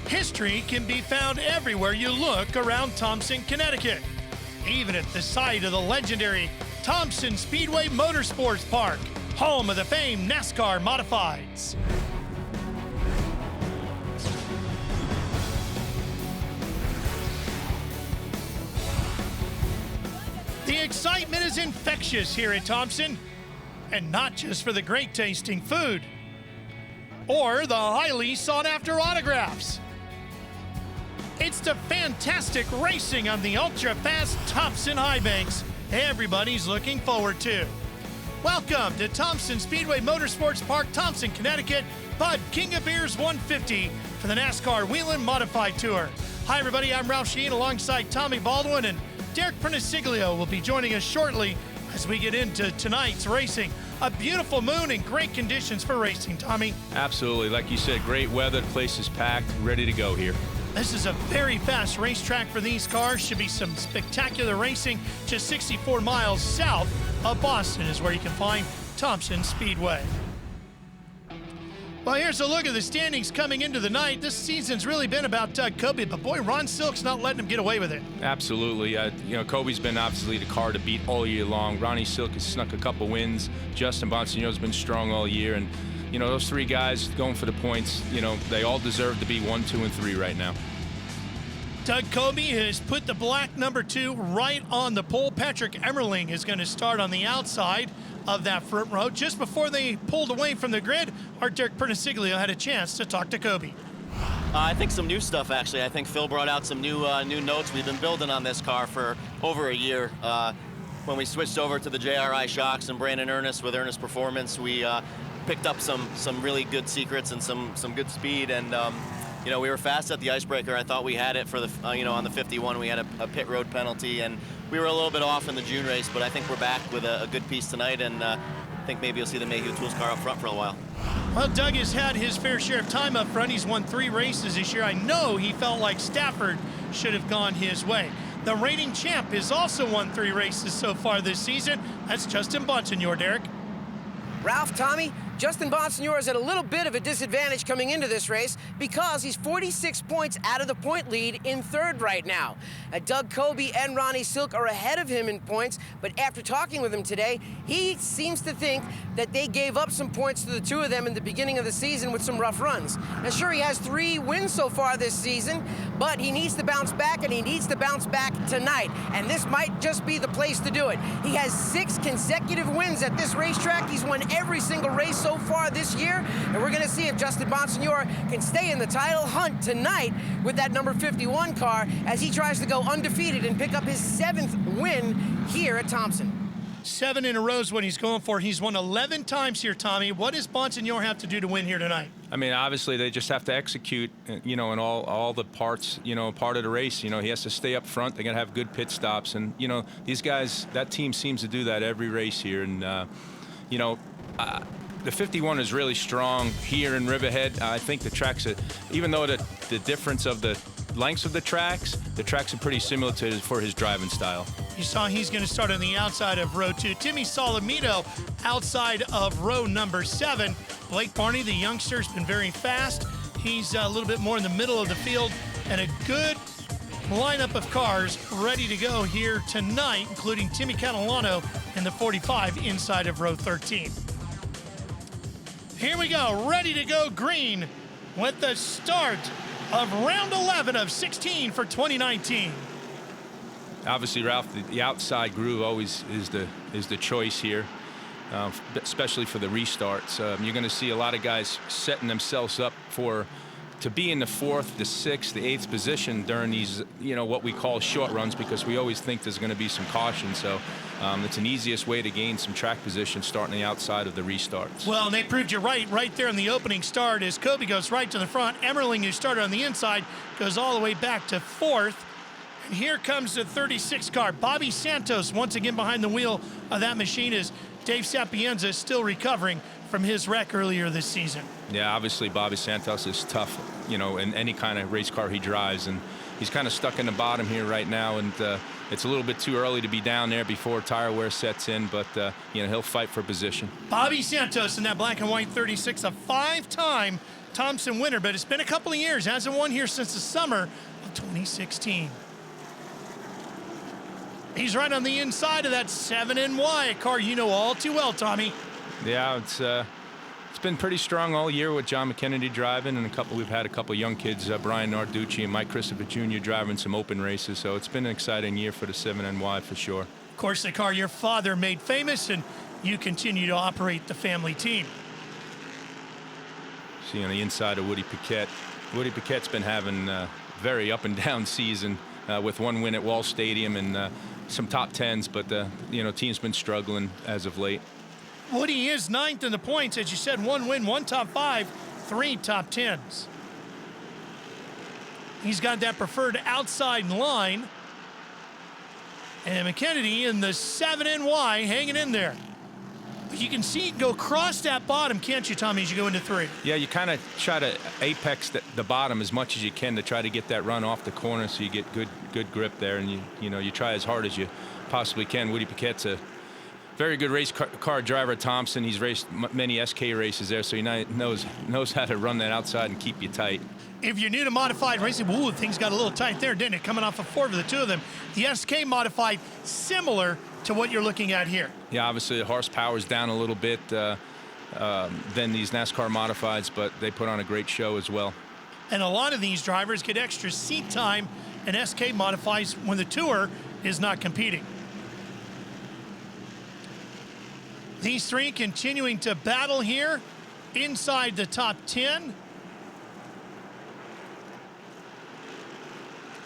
History can be found everywhere you look around Thompson, Connecticut, even at the site of the legendary Thompson Speedway Motorsports Park, home of the famed NASCAR Modifieds. The excitement is infectious here at Thompson, and not just for the great tasting food or the highly sought after autographs. It's the fantastic racing on the ultra-fast Thompson High Banks everybody's looking forward to. Welcome to Thompson Speedway Motorsports Park, Thompson, Connecticut, Bud King of Beers 150 for the NASCAR Whelen Modified Tour. Hi everybody, I'm Ralph Sheen alongside Tommy Baldwin, and Derek Perniciglio will be joining us shortly as we get into tonight's racing. A beautiful moon and great conditions for racing, Tommy. Absolutely, like you said, great weather, the place is packed, ready to go here. This is a very fast racetrack for these cars. Should be some spectacular racing. Just 64 miles south of Boston is where you can find Thompson Speedway. Well, here's a look at the standings coming into the night. This season's really been about Doug Coby, but boy, Ron Silk's not letting him get away with it. Absolutely. Coby's been obviously the car to beat all year long. Ronnie Silk has snuck a couple wins. Justin Bonsignore's been strong all year. And, those three guys going for the points, they all deserve to be 1, 2, and 3 right now. Doug Coby has put the black number 2 right on the pole. Patrick Emmerling is going to start on the outside of that front row. Just before they pulled away from the grid, our Derek Perniciglio had a chance to talk to Coby. I think some new stuff, actually. I think Phil brought out some new notes. We've been building on this car for over a year. When we switched over to the JRI shocks and Brandon Ernest with Ernest Performance, we picked up some really good secrets and some good speed. And we were fast at the icebreaker. I thought we had it for the on the 51. We had a pit road penalty, and we were a little bit off in the June race, but I think we're back with a good piece tonight, and I think maybe you'll see the Mayhew Tools car up front for a while. Well, Doug has had his fair share of time up front. He's won 3 races this year. I know he felt like Stafford should have gone his way. The reigning champ has also won 3 races so far this season. That's Justin Bonsignore, Derek. Ralph, Tommy, Justin Bonsignore is at a little bit of a disadvantage coming into this race because he's 46 points out of the point lead in 3rd right now. Doug Coby and Ronnie Silk are ahead of him in points, but after talking with him today, he seems to think that they gave up some points to the 2 of them in the beginning of the season with some rough runs. Now, sure, he has 3 wins so far this season, but he needs to bounce back, and he needs to bounce back tonight, and this might just be the place to do it. He has 6 consecutive wins at this racetrack. He's won every single race so far this year, and we're going to see if Justin Bonsignore can stay in the title hunt tonight with that number 51 car as he tries to go undefeated and pick up his 7th win here at Thompson. 7 in a row is what he's going for. He's won 11 times here, Tommy. What does Bonsignore have to do to win here tonight? I mean, obviously, they just have to execute, in all the parts, part of the race. He has to stay up front. They're going to have good pit stops. And, these guys, that team seems to do that every race here. And, the 51 is really strong here in Riverhead. I think the tracks, even though the difference of the lengths of the tracks are pretty similar for his driving style. You saw he's going to start on the outside of row 2. Timmy Solomito outside of row number 7. Blake Barney, the youngster, has been very fast. He's a little bit more in the middle of the field, and a good lineup of cars ready to go here tonight, including Timmy Catalano in the 45 inside of row 13. Here we go, ready to go green with the start of round 11 of 16 for 2019. Obviously, Ralph, the outside groove always is the choice here, especially for the restarts. You're going to see a lot of guys setting themselves up to be in the 4th, the 6th, the 8th position during these, what we call short runs, because we always think there's going to be some caution. So it's an easiest way to gain some track position starting the outside of the restarts. Well, and they proved you right there in the opening start as Coby goes right to the front. Emmerling, who started on the inside, goes all the way back to 4th. And here comes the 36 car. Bobby Santos once again behind the wheel of that machine as Dave Sapienza is still recovering from his wreck earlier this season. Yeah, obviously Bobby Santos is tough, in any kind of race car he drives, and he's kind of stuck in the bottom here right now, and it's a little bit too early to be down there before tire wear sets in, but he'll fight for position. Bobby Santos in that black and white 36, a 5-time Thompson winner, but it's been a couple of years. Hasn't won here since the summer of 2016. He's right on the inside of that 7NY, a car you know all too well, Tommy. Yeah, it's been pretty strong all year with John McKennedy driving, and we've had a couple young kids, Brian Narducci and Mike Christopher Jr. driving some open races. So it's been an exciting year for the 7NY for sure. Of course, the car your father made famous, and you continue to operate the family team. See on the inside of Woody Paquette. Woody Paquette's been having a very up and down season with one win at Wall Stadium and some top tens, but team's been struggling as of late. Woody is 9th in the points, as you said, 1 win, 1 top 5, 3 top 10s. He's got that preferred outside line. And McKennedy in the 7NY hanging in there. But you can see it go across that bottom, can't you, Tommy, as you go into 3? Yeah, you kind of try to apex the bottom as much as you can to try to get that run off the corner so you get good grip there, and you try as hard as you possibly can. Woody Paquette's a very good race car driver at Thompson. He's raced many SK races there, so he knows how to run that outside and keep you tight. If you're new to modified racing, ooh, things got a little tight there, didn't it? Coming off of 4 for the 2 of them. The SK modified, similar to what you're looking at here. Yeah, obviously the horsepower's down a little bit than these NASCAR modifieds, but they put on a great show as well. And a lot of these drivers get extra seat time and SK modifies when the Tour is not competing. These 3 continuing to battle here inside the top 10.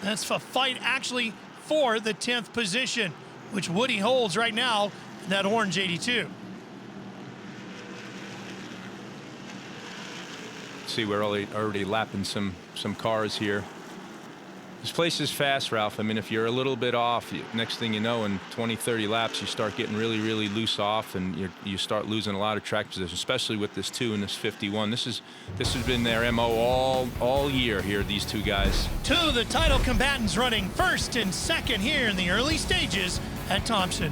That's a fight actually for the 10th position, which Woody holds right now in that orange 82. See, we're already lapping some cars here. This place is fast, Ralph. I mean, if you're a little bit off, next thing you know, in 20, 30 laps, you start getting really, really loose off, and you start losing a lot of track position, especially with this 2 and this 51. This has been their MO all year here, these 2 guys. 2 of the title combatants running 1st and 2nd here in the early stages at Thompson.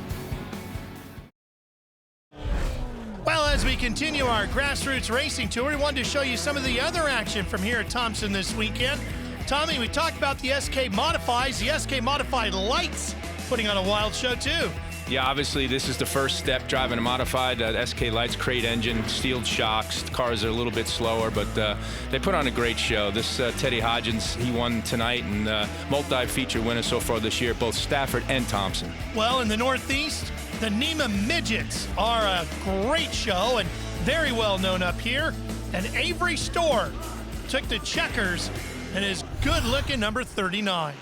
Well, as we continue our grassroots racing tour, we wanted to show you some of the other action from here at Thompson this weekend. Tommy, we talked about the SK Modifies, the SK Modified Lights, putting on a wild show too. Yeah, obviously this is the first step, driving a modified SK Lights crate engine, steeled shocks. The cars are a little bit slower, but they put on a great show. This Teddy Hodgins, he won tonight, and multi-feature winner so far this year, both Stafford and Thompson. Well, in the Northeast, the NEMA Midgets are a great show and very well known up here. And Avery Storr took the checkers and his good-looking number 39.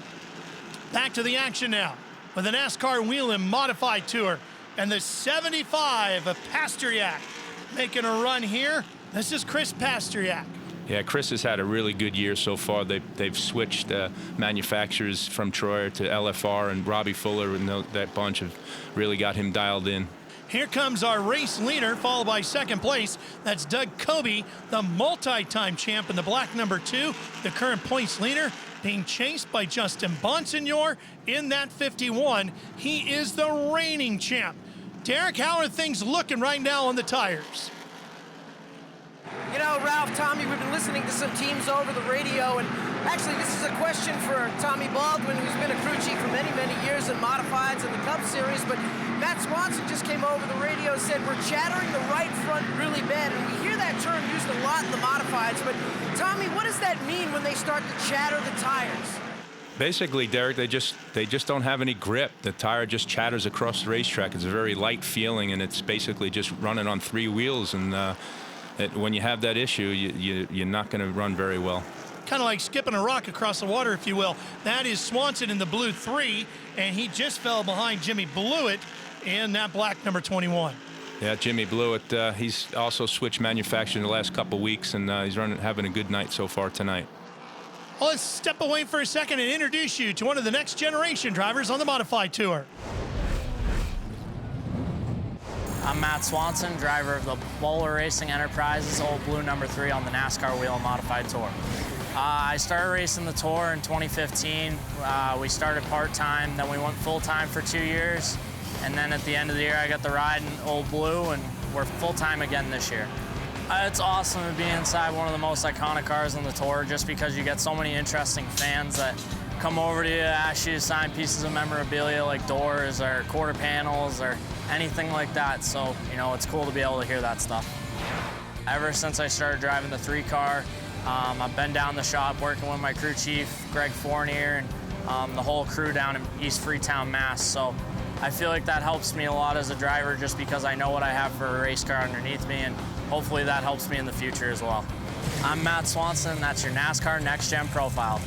Back to the action now with the NASCAR Whelen Modified Tour and the 75 of Pasteryak making a run here. This is Chris Pasteryak. Yeah, Chris has had a really good year so far. They've switched manufacturers from Troyer to LFR, and Robbie Fuller and that bunch have really got him dialed in. Here comes our race leader, followed by 2nd place. That's Doug Kobe, the multi-time champ in the black number 2, the current points leader, being chased by Justin Bonsignor in that 51. He is the reigning champ. Derek, how are things looking right now on the tires? You know, Ralph, Tommy, we've been listening to some teams over the radio, and actually this is a question for Tommy Baldwin, who's been a crew chief for many, many years in modifieds in the Cup Series, but Matt Swanson just came over the radio and said we're chattering the right front really bad, and we hear that term used a lot in the modifieds, but Tommy, what does that mean when they start to chatter the tires? Basically, Derek, they just don't have any grip. The tire just chatters across the racetrack. It's a very light feeling, and it's basically just running on 3 wheels, and when you have that issue, you're not going to run very well. Kind of like skipping a rock across the water, if you will. That is Swanson in the blue 3, and he just fell behind Jimmy Blewett in that black number 21. Yeah, Jimmy Blewett, he's also switched manufacturer in the last couple weeks, and he's having a good night so far tonight. Well, let's step away for a second and introduce you to one of the next generation drivers on the Modified Tour. I'm Matt Swanson, driver of the Bowler Racing Enterprises, old blue number 3 on the NASCAR Whelen Modified Tour. I started racing the Tour in 2015. We started part-time, then we went full-time for 2 years, and then at the end of the year I got the ride in old blue, and we're full-time again this year. It's awesome to be inside one of the most iconic cars on the tour, just because you get so many interesting fans that come over to you, ask you to sign pieces of memorabilia like doors or quarter panels or anything like that. So, you know, it's cool to be able to hear that stuff. Ever since I started driving the 3-car, I've been down the shop working with my crew chief, Greg Fournier, and the whole crew down in East Freetown, Mass. So I feel like that helps me a lot as a driver, just because I know what I have for a race car underneath me, and hopefully that helps me in the future as well. I'm Matt Swanson, and that's your NASCAR Next Gen Profile.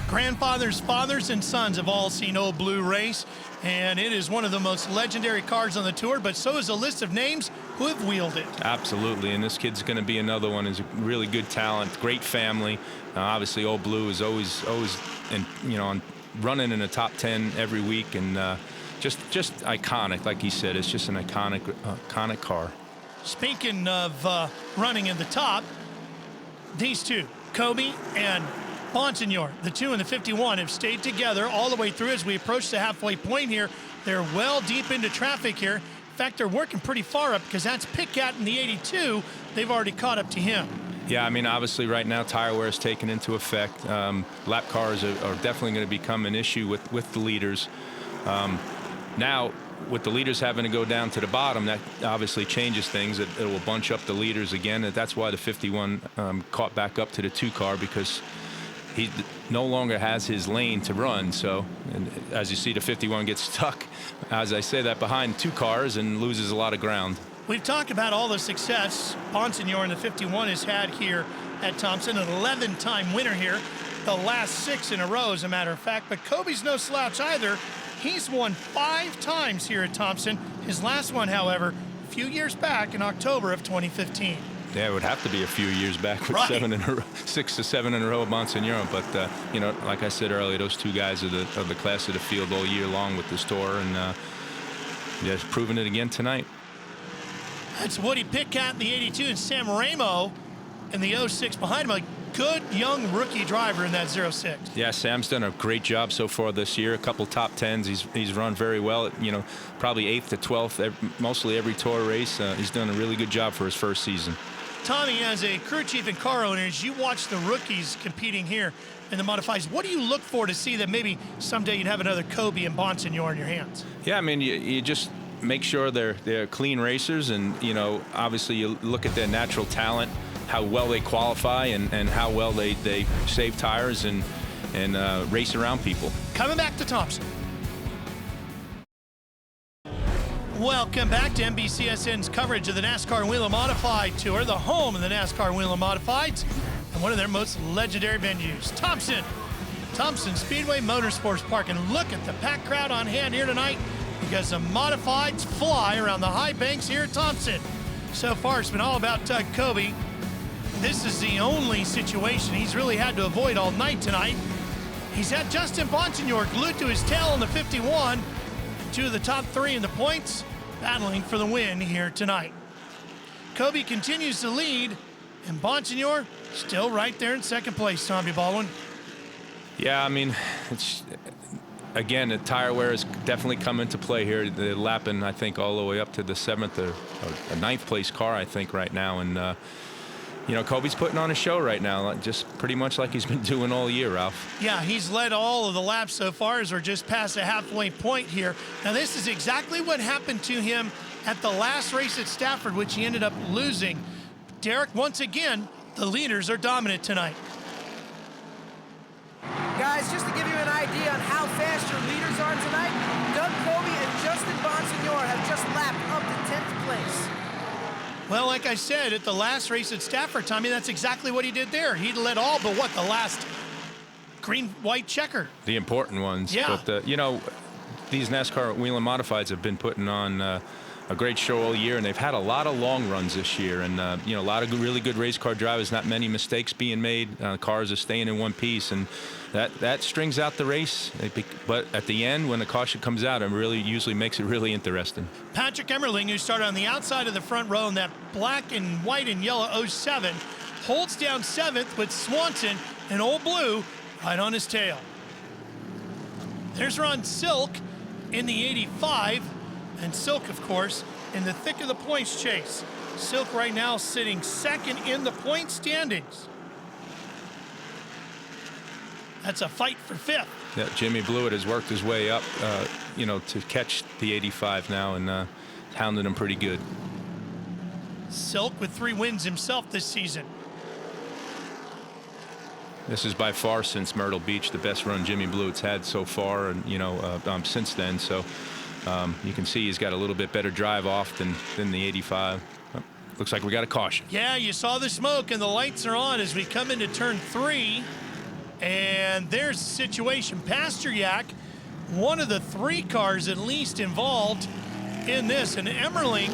Grandfathers, fathers, and sons have all seen Old Blue race, and it is one of the most legendary cars on the tour, but so is a list of names who have wheeled it. Absolutely, and this kid's going to be another one. He's a really good talent, great family. Obviously, Old Blue is always, running in the top 10 every week, and just iconic. Like he said, it's just an iconic car. Speaking of running in the top, these two, Kobe and Bonsignor, the 2 and the 51, have stayed together all the way through as we approach the halfway point here. They're well deep into traffic here. In fact, they're working pretty far up, because that's Pitcat in the 82. They've already caught up to him. Yeah, I mean, obviously right now tire wear is taken into effect. Lap cars are definitely going to become an issue with the leaders. Now, with the leaders having to go down to the bottom, that obviously changes things. It will bunch up the leaders again. That's why the 51 caught back up to the 2-car, because he no longer has his lane to run. So, and as you see, the 51 gets stuck, as I say that, behind 2 cars and loses a lot of ground. We've talked about all the success Bonsignor in the 51 has had here at Thompson, an 11-time winner here, the last 6 in a row, as a matter of fact. But Kobe's no slouch either. He's won 5 times here at Thompson. His last one, however, a few years back in October of 2015. Yeah, it would have to be a few years back with Right. 6 to 7 in a row of Bonsignor. But you know, like I said earlier, those 2 guys are the class of the field all year long with this tour, and just proving it again tonight. That's Woody Pitcat in the 82 and Sam Ramo in the 06 behind him. A good young rookie driver in that 06. Yeah, Sam's done a great job so far this year. A couple top 10s. He's run very well. You know, probably 8th to 12th, mostly every tour race. He's done a really good job for his first season. Tommy, as a crew chief and car owner, as you watch the rookies competing here in the modifieds, what do you look for to see that maybe someday you'd have another Kobe and Bonsignor in your hands? Yeah, I mean, you just make sure they're clean racers, and you know, obviously you look at their natural talent, how well they qualify, and how well they save tires and race around people. Coming back to Thompson. Welcome back to NBCSN's coverage of the NASCAR Whelen Modified Tour, the home of the NASCAR Whelen Modifieds, and one of their most legendary venues, Thompson. Thompson Speedway Motorsports Park. And look at the packed crowd on hand here tonight, because the modifieds fly around the high banks here at Thompson. So far, it's been all about Doug Kobe. This is the only situation he's really had to avoid all night tonight. He's had Justin Bonsignor glued to his tail in the 51. 2 of the top 3 in the points, battling for the win here tonight. Kobe continues to lead, and Bonsignor still right there in second place, Tommy Baldwin. Yeah, I mean, it's, again, the tire wear has definitely come into play here. They're lapping, I think, all the way up to the 7th or 9th place car, I think, right now. And, you know, Kobe's putting on a show right now, just pretty much like he's been doing all year, Ralph. Yeah, he's led all of the laps so far as we're just past the halfway point here. Now, this is exactly what happened to him at the last race at Stafford, which he ended up losing. Derek, once again, the leaders are dominant tonight. Guys, just to give you an idea on how fast your leaders are tonight, Doug Kobe and Justin Bonsignor have just lapped up to 10th place. Well, like I said, at the last race at Stafford, Tommy, that's exactly what he did there. He led all but what, the last green-white checker. The important ones. Yeah. But, you know, these NASCAR Whelen Modifieds have been putting on a great show all year, and they've had a lot of long runs this year. And, you know, a lot of really good race car drivers, not many mistakes being made. Cars are staying in one piece, and that strings out the race. But at the end, when the caution comes out, it really usually makes it really interesting. Patrick Emmerling, who started on the outside of the front row in that black and white and yellow 07, holds down 7th with Swanson and Old Blue right on his tail. There's Ron Silk in the 85, and Silk, of course, in the thick of the points chase. Silk right now sitting second in the point standings. That's a fight for fifth. Yeah, Jimmy Blewett has worked his way up, you know, to catch the 85 now, and hounded him pretty good. Silk with 3 wins himself this season. This is by far, since Myrtle Beach, the best run Jimmy Blewett's had so far, and you know, since then. So you can see he's got a little bit better drive off than the 85. Looks like we got a caution. Yeah, you saw the smoke, and the lights are on as we come into turn 3. And there's the situation. Pasteryak, one of the 3 cars at least involved in this, and Emmerling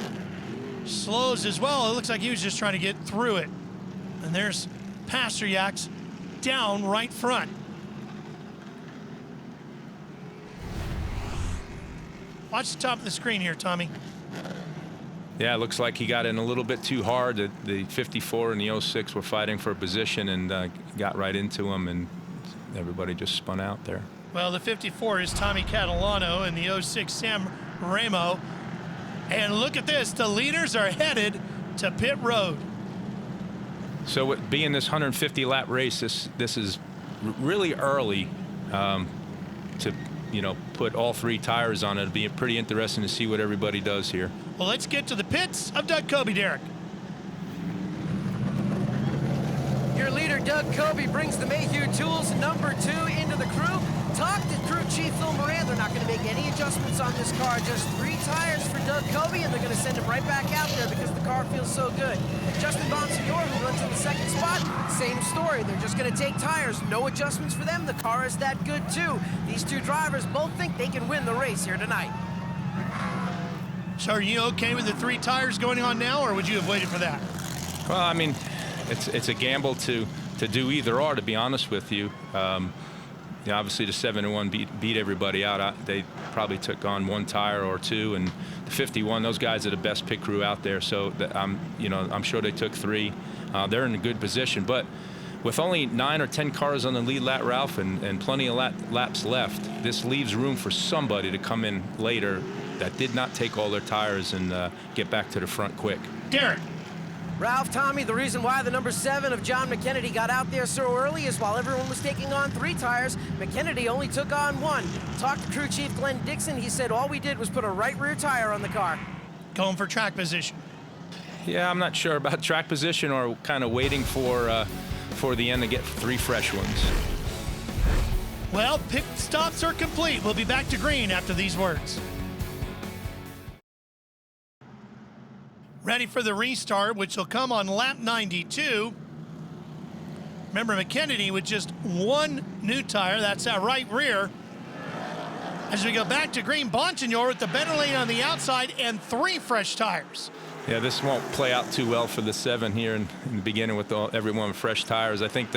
slows as well. It looks like he was just trying to get through it. And there's Pasteryak's down right front. Watch the top of the screen here, Tommy. Yeah, it looks like he got in a little bit too hard. The 54 and the 06 were fighting for a position and got right into him, and everybody just spun out there. Well, the 54 is Tommy Catalano and the 06 Sam Ramo. And look at this, the leaders are headed to pit road. So it being this 150 lap race, this is really early to, you know, put all 3 tires on it. It'll be pretty interesting to see what everybody does here. Well, let's get to the pits of Doug Coby, Derek. Your leader, Doug Coby, brings the Mayhew Tools number 2 into the crew. Talk to crew chief Phil Moran. They're not going to make any adjustments on this car. Just 3 tires for Doug Coby, and they're going to send him right back out there because the car feels so good. Justin Bonsignor, who runs in the 2nd spot, same story. They're just going to take tires. No adjustments for them. The car is that good, too. These 2 drivers both think they can win the race here tonight. So are you okay with the 3 tires going on now, or would you have waited for that? Well, I mean, it's a gamble to do either or, to be honest with you. You know, obviously the 7-1 beat everybody out. They probably took on 1 tire or 2, and the 51, those guys are the best pit crew out there. So you know, I'm sure they took 3. They're in a good position, but with only 9 or 10 cars on the lead lap, Ralph, and plenty of laps left, this leaves room for somebody to come in later that did not take all their tires and get back to the front quick. Derek. Ralph, Tommy, the reason why the number 7 of John McKennedy got out there so early is while everyone was taking on 3 tires, McKennedy only took on 1. Talked to crew chief Glenn Dixon. He said all we did was put a right rear tire on the car. Going for track position. Yeah, I'm not sure about track position or kind of waiting for the end to get 3 fresh ones. Well, pit stops are complete. We'll be back to green after these words. Ready for the restart, which will come on lap 92. Remember, McKennedy with just 1 new tire. That's that right rear. As we go back to green, Bonsignor with the better lane on the outside and 3 fresh tires. Yeah, this won't play out too well for the 7 here in the beginning with everyone with fresh tires. I think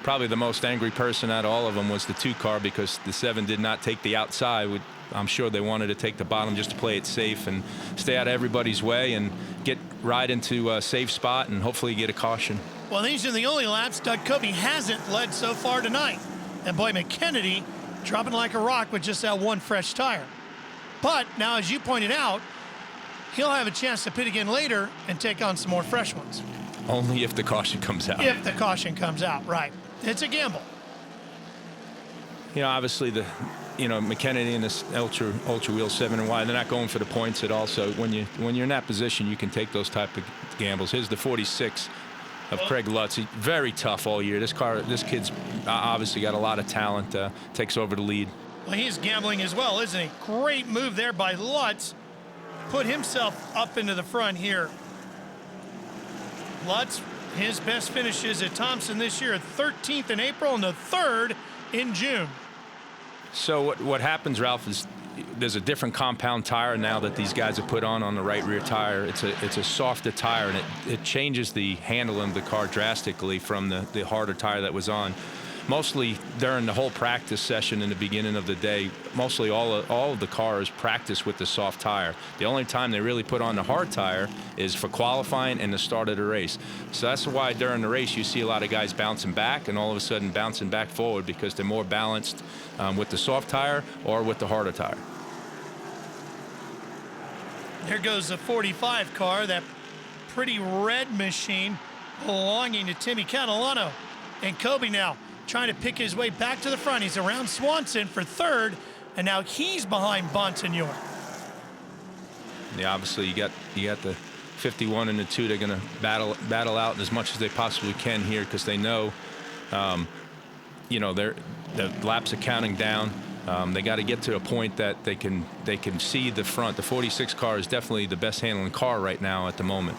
probably the most angry person out of all of them was the 2 car, because the 7 did not take the outside. I'm sure they wanted to take the bottom just to play it safe and stay out of everybody's way and get right into a safe spot and hopefully get a caution. Well, these are the only laps Doug Coby hasn't led so far tonight. And boy, McKennedy dropping like a rock with just that 1 fresh tire. But now, as you pointed out, he'll have a chance to pit again later and take on some more fresh ones. Only if the caution comes out. If the caution comes out, right. It's a gamble. You know, obviously McKennedy and this ultra wheel 7 and wide, they're not going for the points at all. So when you're in that position, you can take those type of gambles. Here's the 46 of Craig Lutz. He's very tough all year. This kid's obviously got a lot of talent. Takes over the lead. Well, he's gambling as well, isn't he? Great move there by Lutz. Put himself up into the front here. Lutz, his best finishes at Thompson this year, 13th in April and the 3rd in June. So what happens, Ralph, is there's a different compound tire now that these guys have put on the right rear tire. It's a softer tire, and it changes the handling of the car drastically from the harder tire that was on. Mostly during the whole practice session in the beginning of the day, mostly all of the cars practice with the soft tire. The only time they really put on the hard tire is for qualifying and the start of the race. So that's why during the race you see a lot of guys bouncing back and all of a sudden bouncing back forward, because they're more balanced with the soft tire or with the harder tire. There goes the 45 car, that pretty red machine belonging to Timmy Catalano. And Kobe now trying to pick his way back to the front. He's around Swanson for third, and now he's behind Bonsignor. Yeah, obviously you got the 51 and the 2. They're going to battle out as much as they possibly can here, because they know, you know, the laps are counting down. They got to get to a point that they can see the front. The 46 car is definitely the best handling car right now at the moment.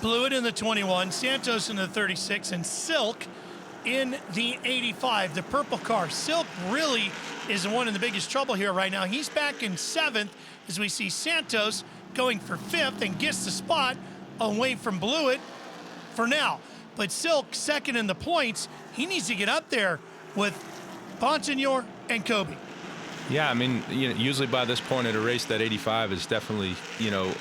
Blewett in the 21, Santos in the 36, and Silk in the 85. The purple car. Silk really is the one in the biggest trouble here right now. He's back in 7th as we see Santos going for 5th and gets the spot away from Blewett for now. But Silk second in the points. He needs to get up there with Bonsignor and Kobe. Yeah, I mean, you know, usually by this point of the race, that 85 is definitely, you know,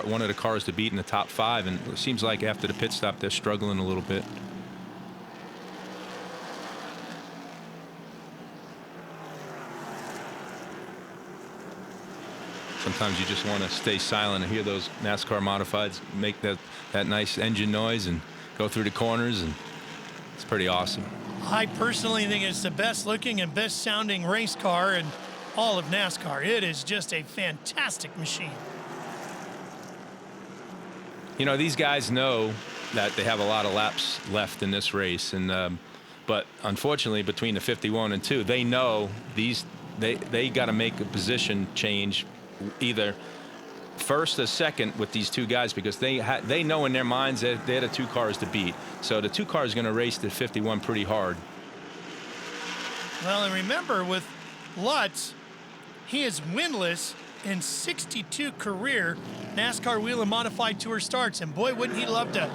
one of the cars to beat in the top 5, and it seems like after the pit stop they're struggling a little bit. Sometimes you just want to stay silent and hear those NASCAR modifieds make that nice engine noise and go through the corners, and it's pretty awesome. I personally think it's the best looking and best sounding race car in all of NASCAR. It is just a fantastic machine. You know, these guys know that they have a lot of laps left in this race, and but unfortunately between the 51 and 2, they know they got to make a position change, either first or second with these 2 guys, because they know in their minds that they're the 2 cars to beat. So the 2 cars are going to race the 51 pretty hard. Well, and remember, with Lutz, he is winless in 62 career NASCAR Whelen Modified Tour starts, and boy, wouldn't he love to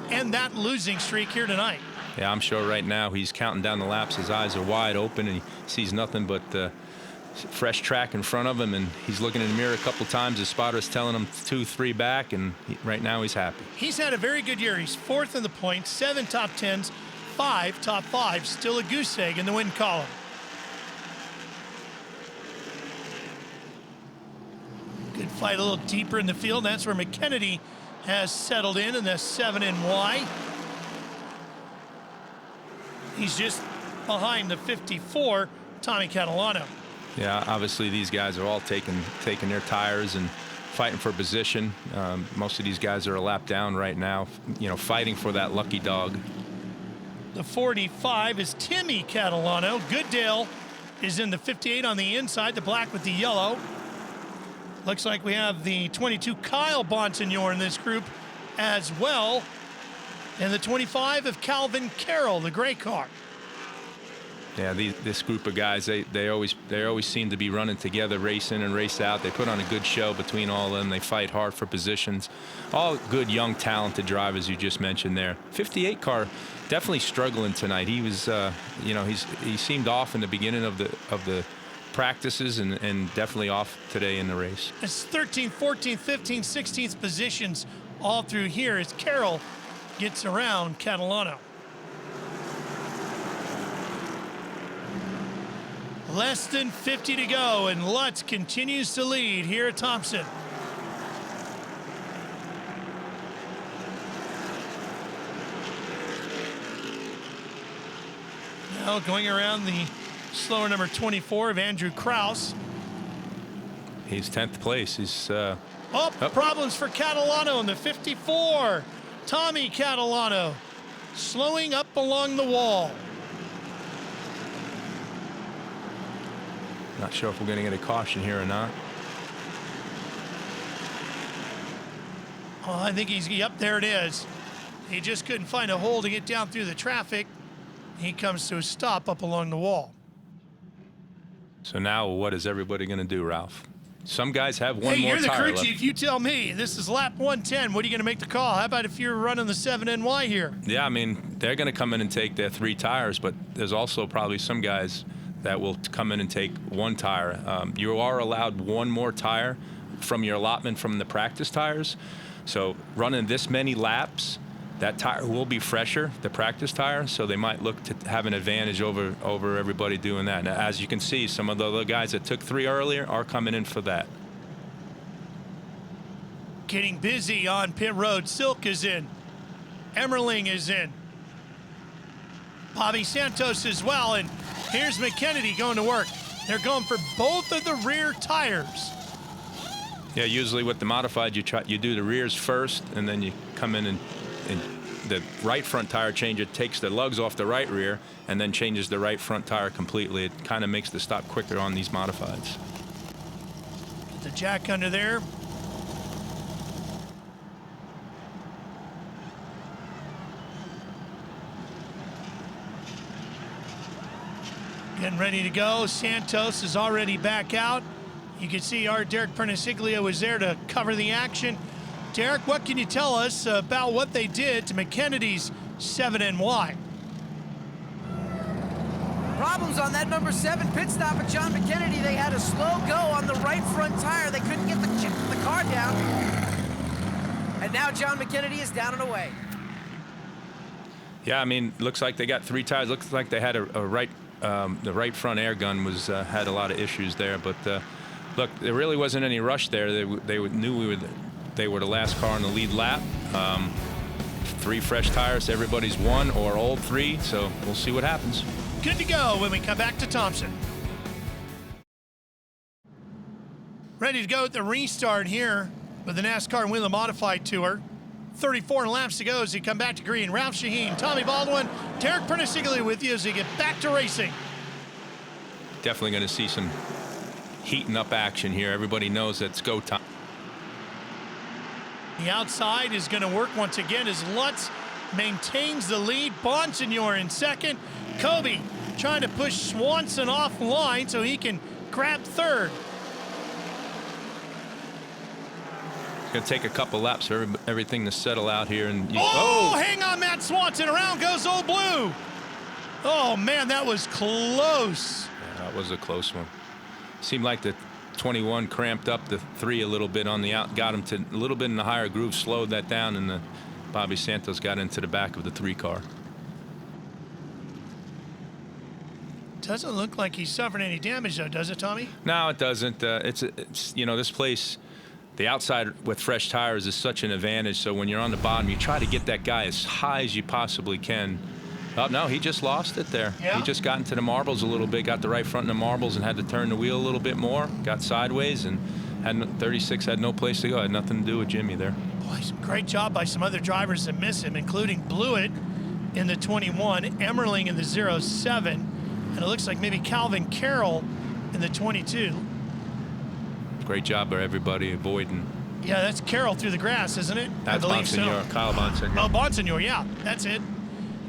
end that losing streak here tonight. Yeah, I'm sure right now he's counting down the laps. His eyes are wide open and he sees nothing but fresh track in front of him, and he's looking in the mirror a couple times. His spotter's telling him 2, 3 back, and right now he's happy. He's had a very good year. He's 4th in the points, 7 top 10s, 5 top 5s, still a goose egg in the win column. Good fight a little deeper in the field. That's where McKennedy has settled in the 7NY. He's just behind the 54, Tommy Catalano. Yeah, obviously these guys are all taking their tires and fighting for position. Most of these guys are a lap down right now, you know, fighting for that lucky dog. The 45 is Timmy Catalano. Goodale is in the 58 on the inside, the black with the yellow. Looks like we have the 22 Kyle Bonsignor in this group as well. And the 25 of Calvin Carroll, the gray car. Yeah, this group of guys, they always seem to be running together, race in and race out. They put on a good show between all of them. They fight hard for positions. All good, young, talented drivers you just mentioned there. 58 car definitely struggling tonight. He was, you know, he seemed off in the beginning of the practices and definitely off today in the race. It's 13th, 14th, 15th, 16th positions all through here as Carroll gets around Catalano. Less than 50 to go, and Lutz continues to lead here at Thompson. Now going around the slower number 24 of Andrew Kraus. He's 10th place. He's problems for Catalano in the 54. Tommy Catalano slowing up along the wall. Not sure if we're going to get a caution here or not. Oh, I think yep, there it is. He just couldn't find a hole to get down through the traffic. He comes to a stop up along the wall. So now what is everybody going to do, Ralph? Some guys have one more tire left. Hey, you're the crew chief. left. You tell me. This is lap 110. What are you going to make the call? How about if you're running the 7NY here? Yeah, I mean, they're going to come in and take their 3 tires, but there's also probably some guys that will come in and take 1 tire. You are allowed 1 more tire from your allotment from the practice tires. So running this many laps, that tire will be fresher, the practice tire, so they might look to have an advantage over everybody doing that. Now, as you can see, some of the other guys that took 3 earlier are coming in for that. Getting busy on pit road. Silk is in. Emmerling is in. Bobby Santos as well. And here's McKennedy going to work. They're going for both of the rear tires. Yeah, usually with the modified, you do the rears first, and then you come in and the right front tire change. It takes the lugs off the right rear and then changes the right front tire completely. It kind of makes the stop quicker on these modifieds. Get the jack under there. Getting ready to go. Santos is already back out. You can see our Derek Perniciglio was there to cover the action. Derek, what can you tell us about what they did to McKennedy's 7NY? Problems on that number 7 pit stop at John McKennedy. They had a slow go on the right front tire. They couldn't get the car down. And now John McKennedy is down and away. Yeah, I mean, looks like they got 3 tires. Looks like they had the right front air gun was had a lot of issues there. But look, there really wasn't any rush there. They knew they were the last car on the lead lap. 3 fresh tires. Everybody's 1 or old 3. So we'll see what happens. Good to go when we come back to Thompson. Ready to go at the restart here with the NASCAR Whelen Modified Tour. 34 laps to go as we come back to green. Ralph Shaheen, Tommy Baldwin, Derek Perniciglio with you as we get back to racing. Definitely going to see some heating up action here. Everybody knows it's go time. The outside is going to work once again as Lutz maintains the lead. Bonsignor in second. Kobe trying to push Swanson offline so he can grab third. It's going to take a couple laps for everything to settle out here. And hang on, Matt Swanson. Around goes Old Blue. Oh, man, that was close. Yeah, that was a close one. Seemed like the 21 cramped up the 3 a little bit on the out, got him to a little bit in the higher groove, slowed that down, and the Bobby Santos got into the back of the 3 car. Doesn't look like he suffered any damage, though, does it, Tommy? No, it doesn't. It's you know, this place, the outside with fresh tires is such an advantage. So when you're on the bottom, you try to get that guy as high as you possibly can. Oh, no, he just lost it there. Yeah. He just got into the marbles a little bit, got the right front in the marbles and had to turn the wheel a little bit more, got sideways, and 36 had no place to go. Had nothing to do with Jimmy there. Boy, some great job by some other drivers that miss him, including Blewett in the 21, Emmerling in the 07, and it looks like maybe Calvin Carroll in the 22. Great job by everybody avoiding. Yeah, that's Carroll through the grass, isn't it? That's I believe Bonsignor, so. Kyle Bonsignor. Oh, Bonsignor, yeah, that's it.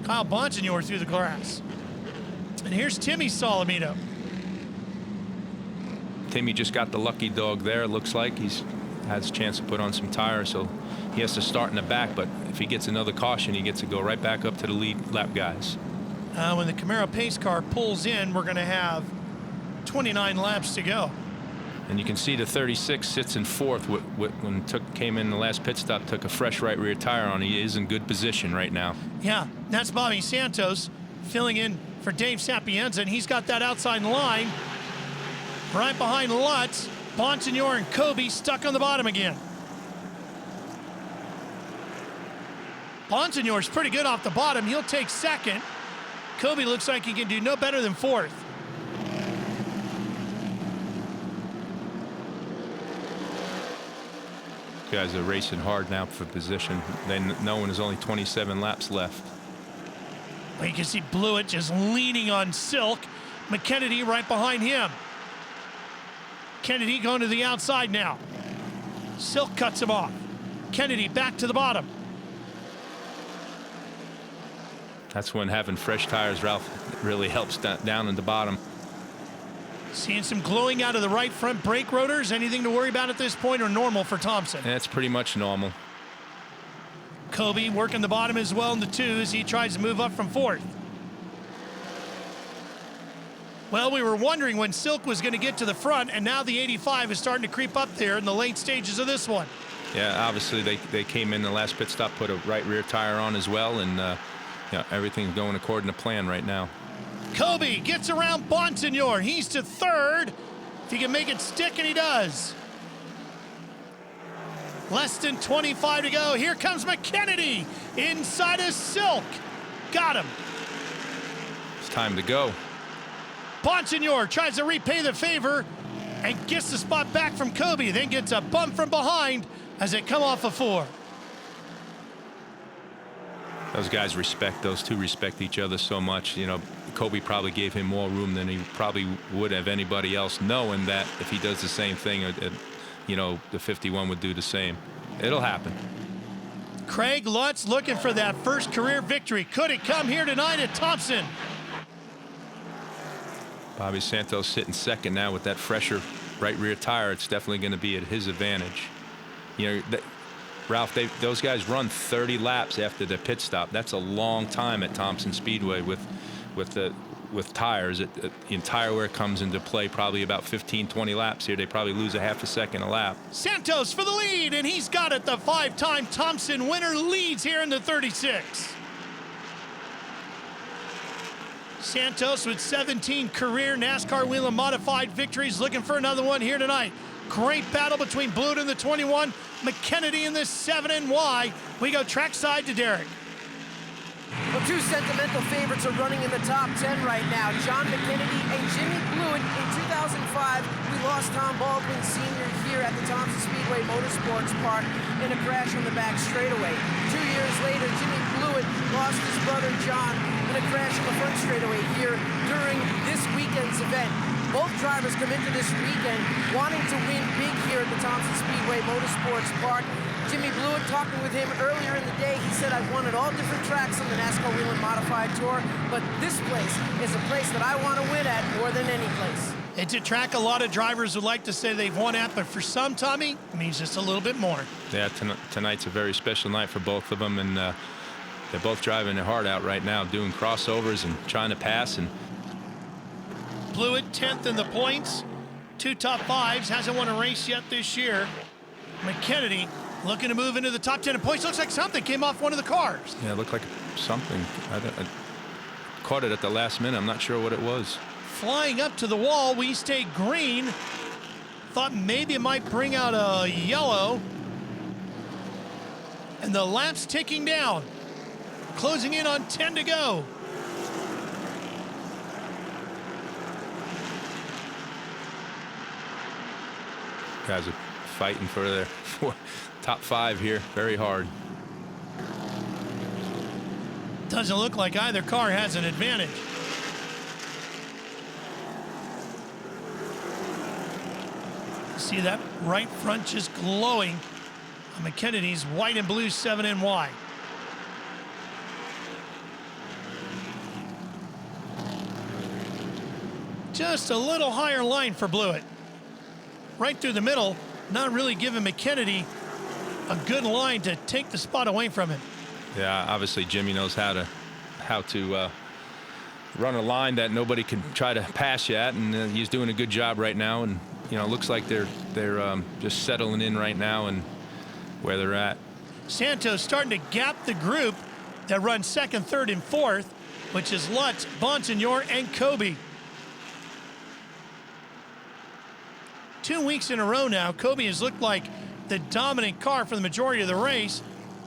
Kyle Bonsignor through the grass. And here's Timmy Solomito. Timmy just got the lucky dog there. It looks like he's has a chance to put on some tires, so he has to start in the back. But if he gets another caution, he gets to go right back up to the lead lap guys. When the Camaro pace car pulls in, we're going to have 29 laps to go. And you can see the 36 sits in 4th when came in the last pit stop, took a fresh right rear tire on. He is in good position right now. Yeah, that's Bobby Santos filling in for Dave Sapienza, and he's got that outside line right behind Lutz. Bonsignor and Kobe stuck on the bottom again. Bonsignor's pretty good off the bottom. He'll take second. Kobe looks like he can do no better than 4th. Guys are racing hard now for position. Then knowing there's only 27 laps left. Well, you can see Blewett just leaning on Silk. McKennedy right behind him. Kennedy going to the outside now. Silk cuts him off. Kennedy back to the bottom. That's when having fresh tires, Ralph, really helps down in the bottom. Seeing some glowing out of the right front brake rotors. Anything to worry about at this point, or normal for Thompson? That's pretty much normal. Kobe working the bottom as well in the 2 as he tries to move up from 4th. Well, we were wondering when Silk was going to get to the front, and now the 85 is starting to creep up there in the late stages of this one. Yeah, obviously they came in the last pit stop, put a right rear tire on as well, and yeah, everything's going according to plan right now. Kobe gets around Bonsignor. He's to 3rd. If he can make it stick, and he does. Less than 25 to go. Here comes McKennedy inside of Silk. Got him. It's time to go. Bonsignor tries to repay the favor and gets the spot back from Kobe, then gets a bump from behind as they come off of 4. Those guys those two respect each other so much. You know, Kobe probably gave him more room than he probably would have anybody else, knowing that if he does the same thing, you know, the 51 would do the same. It'll happen. Craig Lutz looking for that first career victory. Could it come here tonight at Thompson? Bobby Santos sitting second now with that fresher right rear tire. It's definitely going to be at his advantage. You know, Ralph, those guys run 30 laps after the pit stop. That's a long time at Thompson Speedway with tires. The entire wear comes into play probably about 15-20 laps here. They probably lose a half a second a lap. Santos for the lead, and he's got it. The 5-time Thompson winner leads here in the 36. Santos with 17 career NASCAR Whelen modified victories, looking for another one here tonight. Great battle between Blewett in the 21, McKennedy in the 7NY. We go trackside to Derek. Well, two sentimental favorites are running in the top 10 right now, John McKennedy and Jimmy Blewett. In 2005, we lost Tom Baldwin Sr. here at the Thompson Speedway Motorsports Park in a crash on the back straightaway. 2 years later, Jimmy Blewett lost his brother John in a crash on the front straightaway here during this weekend's event. Both drivers come into this weekend wanting to win big here at the Thompson Speedway Motorsports Park. Jimmy Blewett, talking with him earlier in the day, he said, I've won at all different tracks on the NASCAR Whelen Modified Tour, but this place is a place that I want to win at more than any place. It's a track a lot of drivers would like to say they've won at, but for some, Tommy, it means just a little bit more. Yeah, tonight's a very special night for both of them, and they're both driving their heart out right now, doing crossovers and trying to pass. And Blewett 10th in the points, 2 top 5s, hasn't won a race yet this year. McKennedy looking to move into the top 10 in points. Looks like something came off one of the cars. yeah, it looked like something. I caught it at the last minute. I'm not sure what it was. Flying up to the wall, we stay green. Thought maybe it might bring out a yellow. And the lap's ticking down. Closing in on 10 to go. Guys are fighting for their top 5 here. Very hard. Doesn't look like either car has an advantage. See that right front just glowing on McKennedy's white and blue 7NY. Just a little higher line for Blewett. Right through the middle, not really giving McKennedy a good line to take the spot away from him. Yeah, obviously Jimmy knows how to run a line that nobody can try to pass you at, and he's doing a good job right now. And you know, it looks like they're just settling in right now and where they're at. Santos starting to gap the group that runs 2nd, 3rd, and 4th, which is Lutz, Bonsignor, and Kobe. 2 weeks in a row now, Kobe has looked like the dominant car for the majority of the race.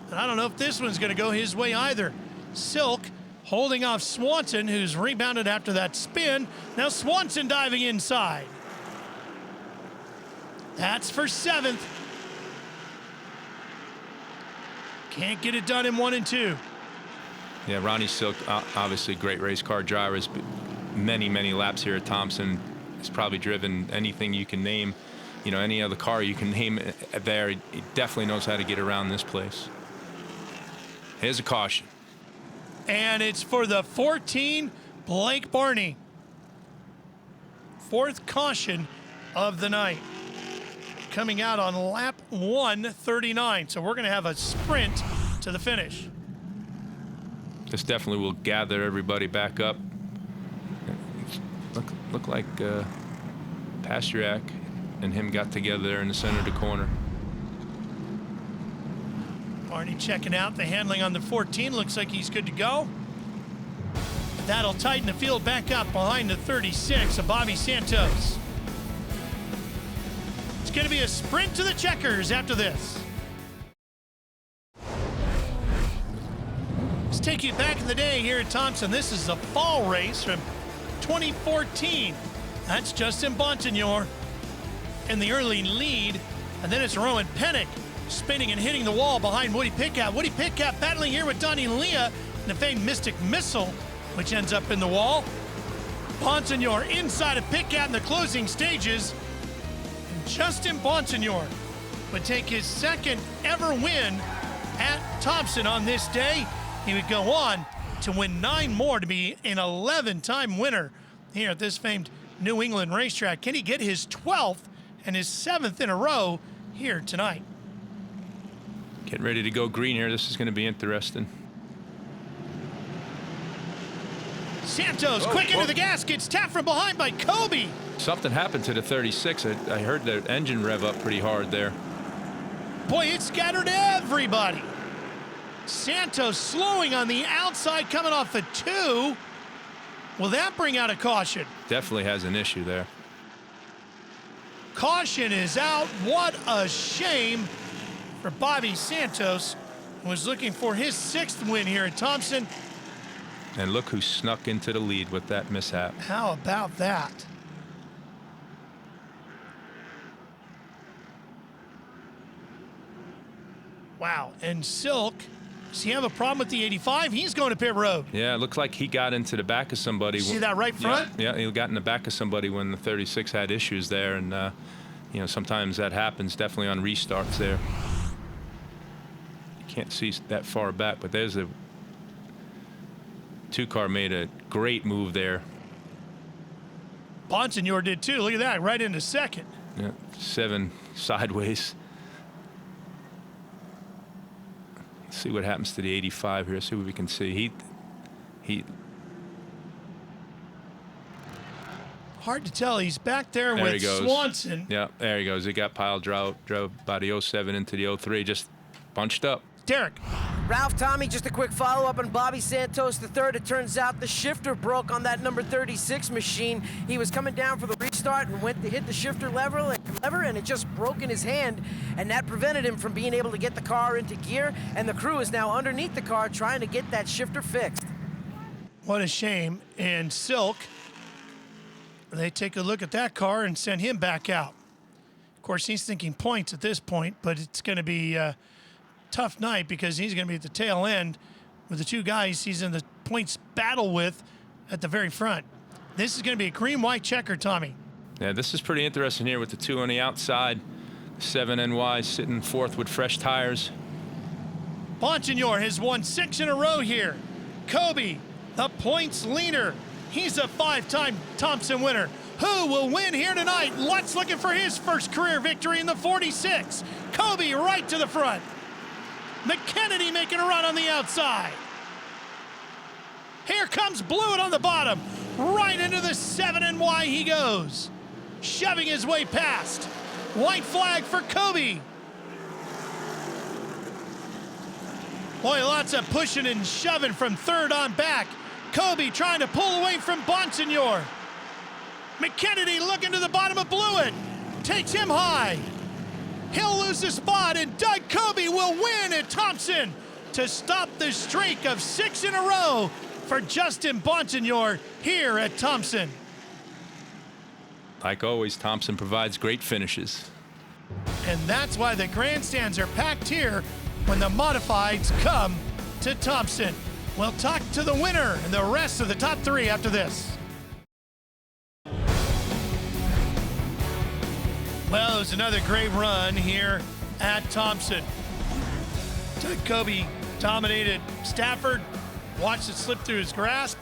And I don't know if this one's going to go his way either. Silk holding off Swanson, who's rebounded after that spin. Now Swanson diving inside. That's for 7th. Can't get it done in 1 and 2. Yeah, Ronnie Silk, obviously great race car driver. Has many, many laps here at Thompson. He's probably driven anything you can name, you know, any other car you can name there. He definitely knows how to get around this place. Here's a caution. And it's for the 14, Blake Barney. 4th caution of the night. Coming out on lap 139. So we're going to have a sprint to the finish. This definitely will gather everybody back up. Look like Pasternak and him got together there in the center of the corner. Barney checking out the handling on the 14. Looks like he's good to go. That'll tighten the field back up behind the 36 of Bobby Santos. It's going to be a sprint to the checkers after this. take you back in the day here at Thompson. This is a fall race from 2014. That's Justin Bonsignore in the early lead, and then it's Rowan Pennick spinning and hitting the wall behind Woody Pitkat. Woody Pitkat battling here with Donnie Leah in the famed Mystic Missile, which ends up in the wall. Bonsignore inside of Pitkat in the closing stages. And Justin Bonsignore would take his second ever win at Thompson on this day. He would go on to win 9 more to be an 11-time winner here at this famed New England racetrack. Can he get his 12th and his 7th in a row here tonight? Getting ready to go green here. This is going to be interesting. Santos quick into the gas, gets tapped from behind by Kobe. Something happened to the 36. I heard the engine rev up pretty hard there. Boy, it scattered everybody. Santos slowing on the outside, coming off the 2. Will that bring out a caution? Definitely has an issue there. Caution is out. What a shame for Bobby Santos, who was looking for his 6th win here at Thompson. And look who snuck into the lead with that mishap. How about that? Wow, and Silk, does he have a problem with the 85? He's going to pit road. Yeah, it looked like he got into the back of somebody. See that right front? Yeah, he got in the back of somebody when the 36 had issues there, and you know, sometimes that happens, definitely on restarts there. You can't see that far back, but there's a 2-car made a great move there. Bonsignore did too. Look at that, right into second. Yeah, 7 sideways. Let's see what happens to the 85 here. See what we can see. He. Hard to tell. He's back there There with he goes. Swanson. Yeah, there he goes. He got piled, drove by the 07 into the 03, just bunched up. Derek. Ralph, Tommy, just a quick follow-up on Bobby Santos III. It turns out the shifter broke on that number 36 machine. He was coming down for the restart and went to hit the shifter lever, and it just broke in his hand, and that prevented him from being able to get the car into gear, and the crew is now underneath the car trying to get that shifter fixed. What a shame. And Silk, they take a look at that car and send him back out. Of course, he's thinking points at this point, but it's going to be tough night because he's going to be at the tail end with the 2 guys he's in the points battle with at the very front. This is going to be a green-white checker, Tommy. Yeah, this is pretty interesting here with the 2 on the outside. 7NY sitting 4th with fresh tires. Bonsignore has won 6 in a row here. Kobe, the points leader. He's a 5-time Thompson winner. Who will win here tonight? Lutz looking for his first career victory in the 46. Kobe right to the front. McKennedy making a run on the outside. Here comes Blewett on the bottom. Right into the 7NY he goes. Shoving his way past. White flag for Kobe. Boy, lots of pushing and shoving from 3rd on back. Kobe trying to pull away from Bonsignore. McKennedy looking to the bottom of Blewett. Takes him high. He'll lose the spot, and Doug Kobe will win at Thompson to stop the streak of 6 in a row for Justin Bonsignore here at Thompson. Like always, Thompson provides great finishes. And that's why the grandstands are packed here when the modifieds come to Thompson. We'll talk to the winner and the rest of the top 3 after this. Well, it was another great run here at Thompson. Doug Kobe dominated Stafford, watched it slip through his grasp,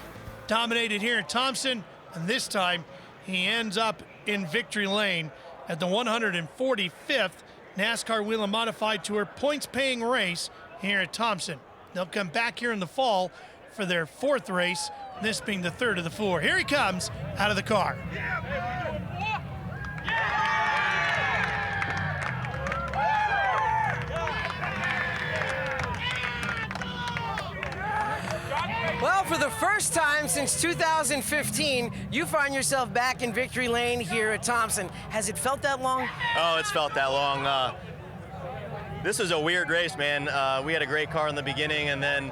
dominated here at Thompson, and this time he ends up in victory lane at the 145th NASCAR Whelen Modified Tour points-paying race here at Thompson. They'll come back here in the fall for their 4th race, this being the 3rd of the 4. Here he comes out of the car. Well, for the first time since 2015, you find yourself back in victory lane here at Thompson. Has it felt that long? Oh, it's felt that long. This is a weird race, man. We had a great car in the beginning, and then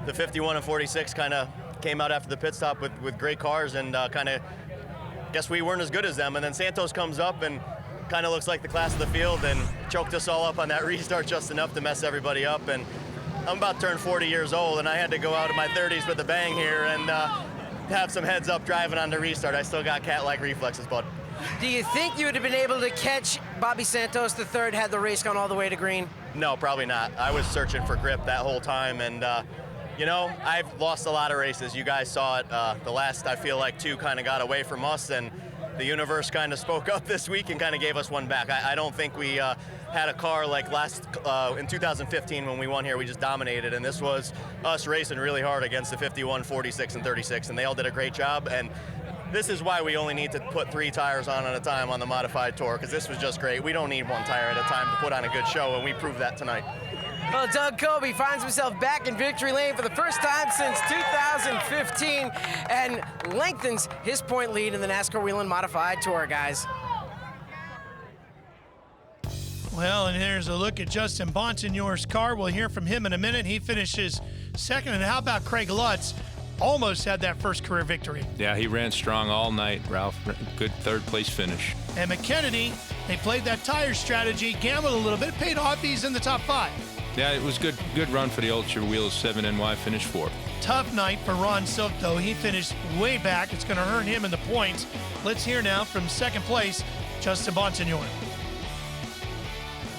the 51 and 46 kind of came out after the pit stop with great cars, and kind of guess we weren't as good as them. And then Santos comes up and kind of looks like the class of the field and choked us all up on that restart just enough to mess everybody up. And I'm about to turn 40 years old, and I had to go out in my 30s with a bang here and have some heads up driving on the restart. I still got cat-like reflexes, bud. Do you think you would have been able to catch Bobby Santos III had the race gone all the way to green? No, probably not. I was searching for grip that whole time, and you know, I've lost a lot of races. You guys saw it. The last, I feel like, 2 kind of got away from us, and the universe kind of spoke up this week and kind of gave us one back. I don't think we had a car like in 2015 when we won here. We just dominated, and this was us racing really hard against the 51, 46, and 36, and they all did a great job. And this is why we only need to put 3 tires on at a time on the modified tour, because this was just great. We don't need 1 tire at a time to put on a good show, and we proved that tonight. Well, Doug Coby finds himself back in victory lane for the first time since 2015 and lengthens his point lead in the NASCAR Whelen Modified Tour, guys. Well, and here's a look at Justin Bonsignore's car. We'll hear from him in a minute. He finishes second. And how about Craig Lutz? Almost had that first career victory. Yeah, he ran strong all night, Ralph. Good third-place finish. And McKennedy, they played that tire strategy, gambled a little bit, paid off. He's in the top 5. Yeah, it was good run for the Ultra Wheels 7NY, finished 4th. Tough night for Ron Silk, though. He finished way back. It's going to earn him in the points. Let's hear now from second place, Justin Bonsignore.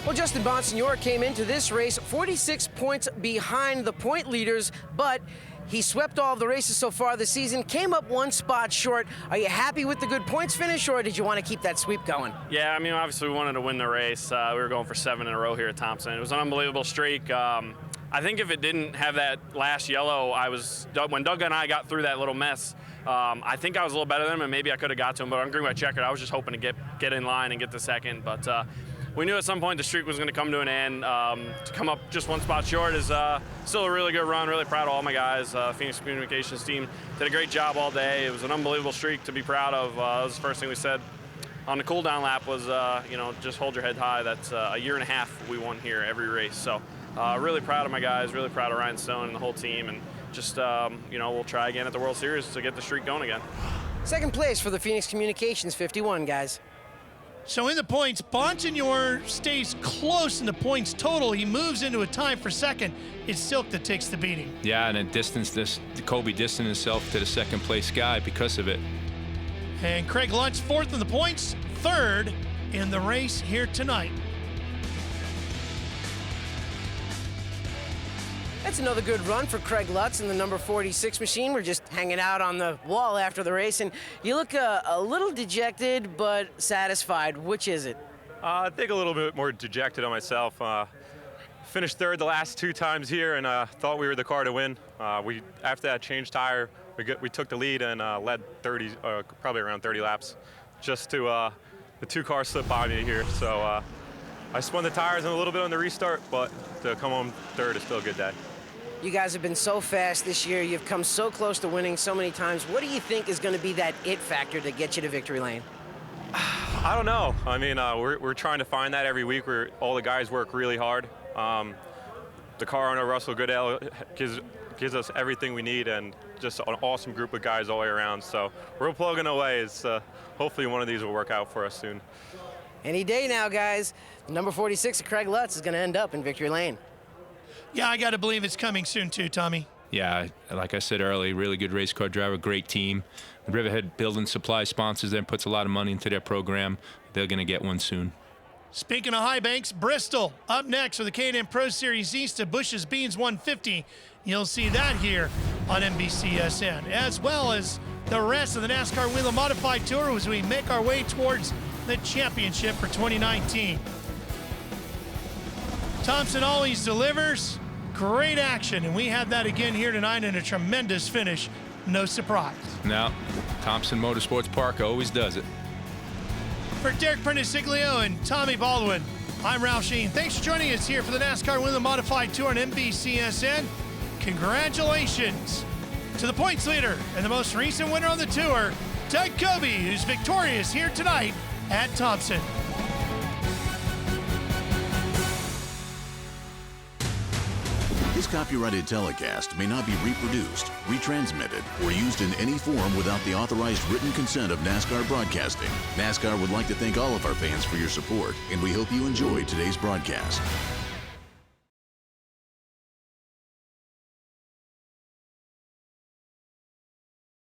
Well, Justin Bonsignore came into this race 46 points behind the point leaders, but he swept all of the races so far this season, came up 1 spot short. Are you happy with the good points finish, or did you want to keep that sweep going? Yeah, I mean, obviously we wanted to win the race. We were going for 7 in a row here at Thompson. It was an unbelievable streak. I think if it didn't have that last yellow, when Doug and I got through that little mess, I think I was a little better than him, and maybe I could have got to him, but on green white checkered, I was just hoping to get in line and get the second. But we knew at some point the streak was going to come to an end. To come up just 1 spot short is still a really good run. Really proud of all my guys. Phoenix Communications team did a great job all day. It was an unbelievable streak to be proud of. That was the first thing we said on the cool down lap was, you know, just hold your head high. That's a year and a half we won here every race. So really proud of my guys, really proud of Ryan Stone and the whole team. And just, you know, we'll try again at the World Series to get the streak going again. Second place for the Phoenix Communications 51, guys. So in the points, Bonsignore stays close in the points total. He moves into a tie for second. It's Silk that takes the beating. Yeah, and it Coby distanced himself to the second place guy because of it. And Craig Lutz 4th in the points, 3rd in the race here tonight. That's another good run for Craig Lutz in the number 46 machine. We're just hanging out on the wall after the race, and you look a little dejected but satisfied. Which is it? I think a little bit more dejected on myself. Finished 3rd the last 2 times here, and thought we were the car to win. After that change tire, we took the lead and led 30, probably around 30 laps, just to the 2 cars slipped by me here. So I spun the tires in a little bit on the restart, but to come home 3rd is still a good day. You guys have been so fast this year. You've come so close to winning so many times. What do you think is going to be that it factor to get you to victory lane? I don't know. I mean, we're trying to find that every week. All the guys work really hard. The car owner, Russell Goodell, gives us everything we need, and just an awesome group of guys all the way around. So we're plugging away. Hopefully one of these will work out for us soon. Any day now, guys. Number 46 of Craig Lutz is going to end up in victory lane. Yeah, I got to believe it's coming soon too, Tommy. Yeah, like I said earlier, really good race car driver, great team. Riverhead Building Supply sponsors them, puts a lot of money into their program. They're going to get one soon. Speaking of high banks, Bristol up next for the K&N Pro Series East of Bush's Beans 150. You'll see that here on NBCSN, as well as the rest of the NASCAR Whelen Modified Tour as we make our way towards the championship for 2019. Thompson always delivers. Great action, and we had that again here tonight in a tremendous finish. No surprise. No, Thompson Motorsports Park always does it. For Derek Prentice-Siglio and Tommy Baldwin, I'm Ralph Sheen. Thanks for joining us here for the NASCAR Whelen Modified Tour on NBCSN. Congratulations to the points leader and the most recent winner on the tour, Doug Coby, who's victorious here tonight at Thompson. This copyrighted telecast may not be reproduced, retransmitted, or used in any form without the authorized written consent of NASCAR Broadcasting. NASCAR would like to thank all of our fans for your support, and we hope you enjoyed today's broadcast.